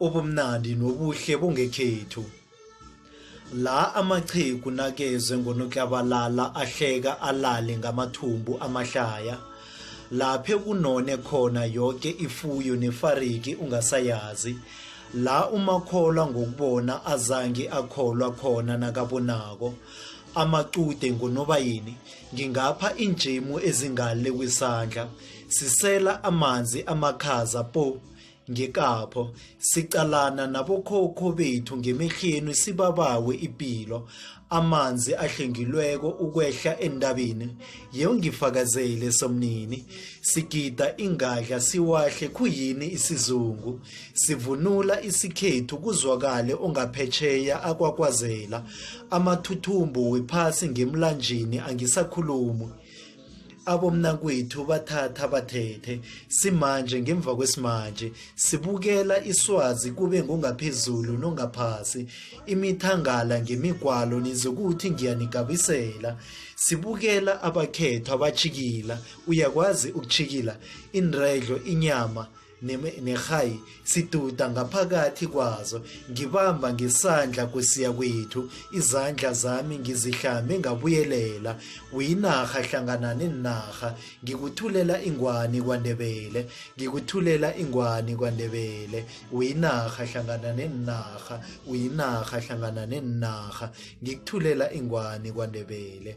obumnandi nobuhle bungekhethu. La amachegu nakezwe ngonoklabalala ahleka alale ngamathumbu amahlaya. Laphe kunone khona yonke ifuyo nefariki ungasayazi. La umakholwa ngokubona azange akholwa khona nakabonako. Amacude ngonobayini ngingapha injemu ezingale kwisandla. Sisela amanzi amakhaza po ngekapho, sicalana nabokhokho bethu ngemehlweni sibabawe impilo. Amanzi ahlengilweko ukwehla endabeni yewungifakazele somnini. Sigida ingadla siwahle khuyini isizungu. Sivunula isikhethu kuzwakale ongaphetsheya akwakwazela. Amathuthumbo wephasi ngemlanjini angisakhulumi. Abomnakwethu bathatha bathethe simanje ngemva kwesimanje. Sibukela iswazi kube ngokungaphezulu nongaphasi. Imithangala ngemigwalo nizokuthi ngiyanikabisela. Sibukela abakhethwa bachikila. Uyakwazi ukuchikila indredlo inyama nehayi siduda ngaphakathi kwazo. Ngibamba ngesandla kwesiya kwethu. Izandla zami ngizihlambe ngabuyelela. Uyinarha hlangana nenarha. Ngikuthulela ingwani kwaNdebele. Ngikuthulela ingwani kwaNdebele. Uyinarha hlangana nenarha. Uyinarha hlangana nenarha. Ngikuthulela ingwani kwaNdebele.